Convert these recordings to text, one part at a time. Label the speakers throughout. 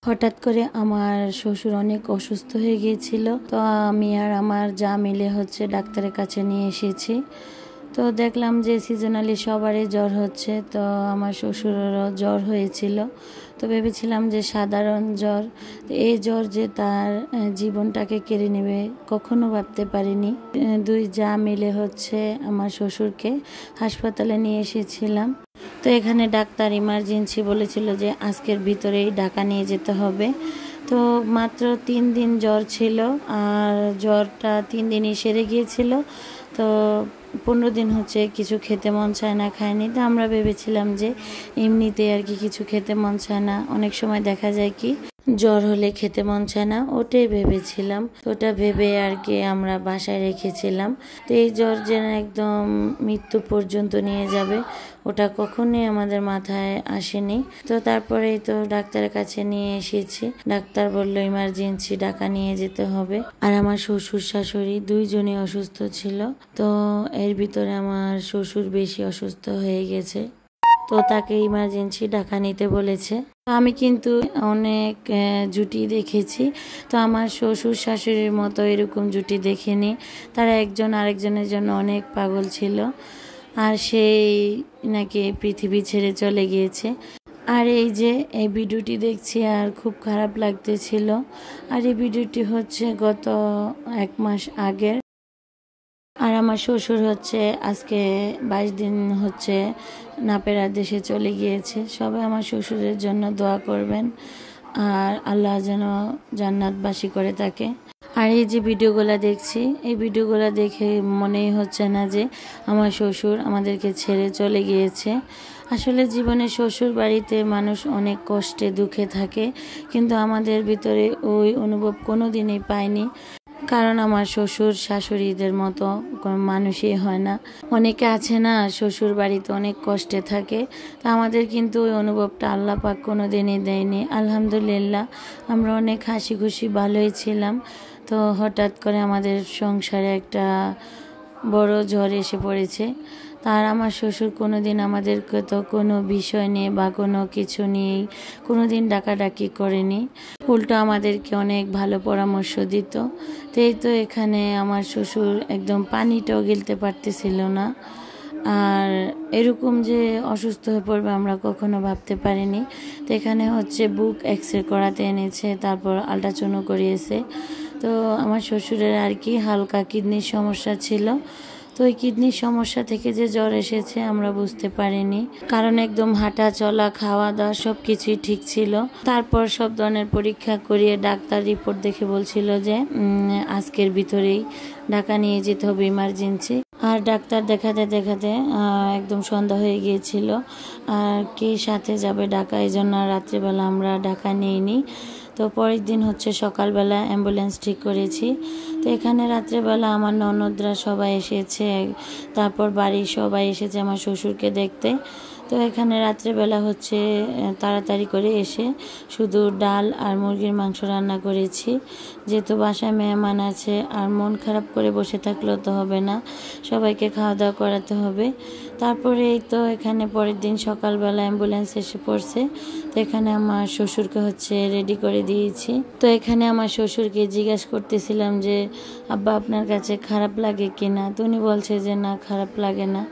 Speaker 1: হঠাৎ করে আমার শ্বশুর অনেক অসুস্থ হয়ে গিয়েছিল। তো আমি আর আমার যা মিলে ডাক্তারের কাছে নিয়ে এসেছি। তো দেখলাম যে সিজনালি সবারই জ্বর হচ্ছে, তো আমার শ্বশুরেরও জ্বর হয়েছিল। তো ভেবেছিলাম যে সাধারণ জ্বর, এই জ্বর যে তার জীবনটাকে কেড়ে নেবে কখনো ভাবতে পারিনি। দুই যা মিলে আমার শ্বশুরকে হাসপাতালে নিয়ে এসেছিলাম। তো এখানে ডাক্তার ইমার্জেন্সি বলেছিল যে আজকের ভিতরেই ঢাকা নিয়ে যেতে হবে। তো মাত্র 3 দিন জ্বর ছিল, আর জ্বরটা 3 দিনই সেরে গিয়েছিল। তো 15 দিন কিছু খেতে মন চায় না, খায়নি। তো আমরা ভেবেছিলাম যে এমনিতে আর কি কিছু খেতে মন চায় না, অনেক সময় দেখা যায় কি জ্বর হলে খেতে মন চায় না, ওটাই ভেবেছিলাম। তো ওটা ভেবে আর কি আমরা বাসায় রেখেছিলাম। তো এই জ্বর যেন একদম মৃত্যু পর্যন্ত নিয়ে যাবে, ওটা কখনোই আমাদের মাথায় আসেনি। তো তারপরেই তো ডাক্তারের কাছে নিয়ে এসেছি। ডাক্তার বলল ইমার্জেন্সি ঢাকা নিয়ে যেতে হবে। আর আমার শ্বশুর শাশুড়ি দুইজনই অসুস্থ ছিল। তো এর ভিতরে আমার শ্বশুর বেশি অসুস্থ হয়ে গেছে, তো তাকে ইমার্জেন্সি ঢাকা নিতে বলেছে। আমি কিন্তু অনেক জুটি দেখেছি, তো আমার শ্বশুর শাশুড়ির মতো এরকম জুটি দেখিনি। তারা একজন আরেকজনের জন্য অনেক পাগল ছিল, আর সেই নাকি পৃথিবী ছেড়ে চলে গিয়েছে। আর এই যে এই ভিডিওটি দেখছি আর খুব খারাপ লাগতেছিল। আর এই ভিডিওটি গত 1 মাস আগের। আর আমার শ্বশুর আজকে 22 দিন নাপেরা দেশে চলে গিয়েছে। সবাই আমার শ্বশুরের জন্য দোয়া করবেন, আর আল্লাহ যেন জান্নাতবাসী করে থাকে। আর এই যে ভিডিওগুলো দেখছি, এই ভিডিওগুলো দেখে মনেই হচ্ছে না যে আমার শ্বশুর আমাদেরকে ছেড়ে চলে গিয়েছে। আসলে জীবনে শ্বশুর বাড়িতে মানুষ অনেক কষ্টে দুঃখে থাকে, কিন্তু আমাদের ভিতরে ওই অনুভব কোনোদিনই পাইনি। কারণ আমার শ্বশুর শাশুড়িদের মতো মানুষই হয় না। অনেকে আছে না শ্বশুর বাড়িতে অনেক কষ্টে থাকে, তা আমাদের কিন্তু ওই অনুভবটা আল্লাহ পাক কোনোদিনই দেয়নি। আলহামদুলিল্লাহ, আমরা অনেক হাসি খুশি ভালোই ছিলাম। তো হঠাৎ করে আমাদের সংসারে একটা বড় ঝড় এসে পড়েছে। তার আমার শ্বশুর কোনোদিন আমাদেরকে তো কোনো বিষয় নিয়ে বা কোনো কিছু নিয়েই কোনোদিন ডাকাডাকি করেনি, উল্টো আমাদেরকে অনেক ভালো পরামর্শ দিত। তো এই তো এখানে আমার শ্বশুর একদম পানিটাও গিলতে পারতেছিল না। আর এরকম যে অসুস্থ হয়ে পড়বে আমরা কখনো ভাবতে পারিনি। তো এখানে বুক এক্সরে করাতে এনেছে, তারপর আল্ট্রাসাউন্ড করিয়েছে। তো আমার শ্বশুরের আর কি হালকা কিডনির সমস্যা ছিল। তো ওই কিডনির সমস্যা থেকে যে জ্বর এসেছে আমরা বুঝতে পারিনি, কারণ একদম হাঁটা চলা খাওয়া দাওয়া সব কিছুই ঠিক ছিল। তারপর সব ধরনের পরীক্ষা করিয়ে ডাক্তার রিপোর্ট দেখে বলছিল যে আজকের ভিতরেই ঢাকা নিয়ে যেতে হবে ইমার্জেন্সি। আর ডাক্তার দেখাতে দেখাতে একদম সন্ধ্যা হয়ে গিয়েছিল, আর কে সাথে যাবে ঢাকা, এই জন্য রাত্রিবেলা আমরা ঢাকা নিইনি। তো পরের দিন সকালবেলা অ্যাম্বুলেন্স ঠিক করেছি। তো এখানে রাত্রেবেলা আমার ননদরা সবাই এসেছে, তারপর বাড়ির সবাই এসেছে আমার শ্বশুরকে দেখতে। তো এখানে রাত্রেবেলা তাড়াতাড়ি করে এসে শুধু ডাল আর মুরগির মাংস রান্না করেছি, যেহেতু বাসায় মেহমান আছে। আর মন খারাপ করে বসে থাকলেও তো হবে না, সবাইকে খাওয়া দাওয়া করাতে হবে। তারপরে এই তো এখানে পরের দিন সকালবেলা অ্যাম্বুলেন্স এসে পড়ছে। তো এখানে আমার শ্বশুরকে রেডি করে দিয়েছি। তো এখানে আমার শ্বশুরকে জিজ্ঞাসা করতেছিলাম যে আব্বা আপনার কাছে খারাপ লাগে কিনা। তো উনি বলছে যে না, খারাপ লাগে না।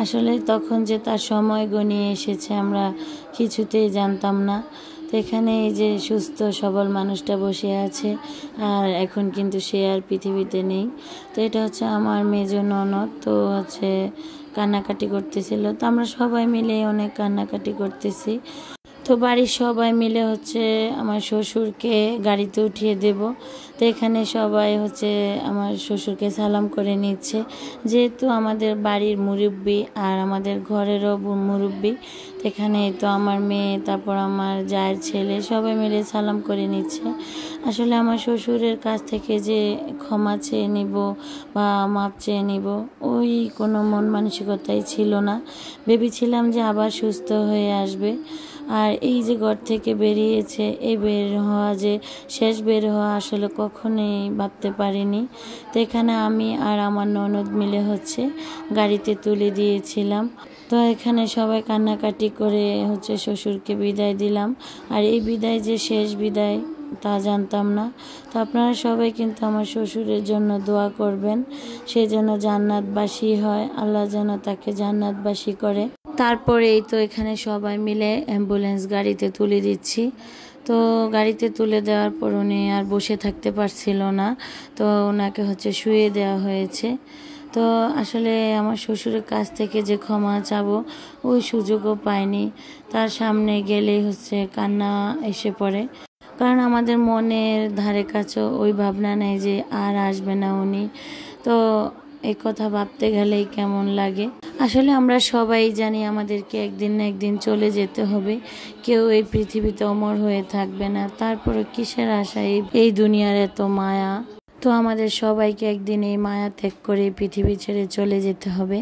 Speaker 1: আসলে তখন যে তার সময় গনিয়ে এসেছে আমরা কিছুতেই জানতাম না। তো এখানে এই যে সুস্থ সবল মানুষটা বসে আছে, আর এখন কিন্তু সে আর পৃথিবীতে নেই। তো এটা আমার মেজো ননদ। তো কান্নাকাটি করতেছিল। তো আমরা সবাই মিলে অনেক কান্নাকাটি করতেছি। তো বাড়ির সবাই মিলে আমার শ্বশুরকে গাড়িতে উঠিয়ে দেব। তো এখানে সবাই আমার শ্বশুরকে সালাম করে নিচ্ছে, যেহেতু আমাদের বাড়ির মুরব্বি আর আমাদের ঘরেরও মুরব্বি। তো এখানে তো আমার মেয়ে, তারপর আমার জায়ের ছেলে সবাই মিলে সালাম করে নিচ্ছে। আসলে আমার শ্বশুরের কাছ থেকে যে ক্ষমা চেয়ে নিব বা মাপ চেয়ে নিব, ওই কোনো মন মানসিকতাই ছিল না। ভেবেছিলাম যে আবার সুস্থ হয়ে আসবে। আর এই যে ঘর থেকে বেরিয়েছে, এই বের হওয়া যে শেষ বের হওয়া আসলে কখনোই ভাবতে পারিনি। তো এখানে আমি আর আমার ননদ মিলে গাড়িতে তুলে দিয়েছিলাম। তো এখানে সবাই কান্নাকাটি করে হচ্ছে শ্বশুরকে বিদায় দিলাম। আর এই বিদায় যে শেষ বিদায় তা জানতাম না। তো আপনারা সবাই কিন্তু আমার শ্বশুরের জন্য দোয়া করবেন, সে যেন জান্নাতবাসী হয়, আল্লাহ যেন তাকে জান্নাতবাসী করে। তারপরেই তো এখানে সবাই মিলে অ্যাম্বুলেন্স গাড়িতে তুলে দিচ্ছি। তো গাড়িতে তুলে দেওয়ার পর উনি আর বসে থাকতে পারছিল না, তো ওনাকে হচ্ছে শুয়ে দেওয়া হয়েছে। তো আসলে আমার শ্বশুরের কাছ থেকে যে ক্ষমা চাবো ওই সুযোগও পাইনি। তার সামনে গেলেই হচ্ছে কান্না এসে পড়ে, কারণ আমাদের মনের ধারে কাছে ওই ভাবনা নেই যে আর আসবে না উনি। তো এই কথা ভাবতে গেলেই কেমন লাগে। আসলে আমরা সবাই জানি আমাদেরকে একদিন না একদিন চলে যেতে হবে, কেউ এই পৃথিবীতে অমর হয়ে থাকবে না। তারপরে কিসের আশা এই দুনিয়ার এত মায়া। তো আমাদের সবাইকে একদিন এই মায়া ত্যাগ করে পৃথিবী ছেড়ে চলে যেতে হবে।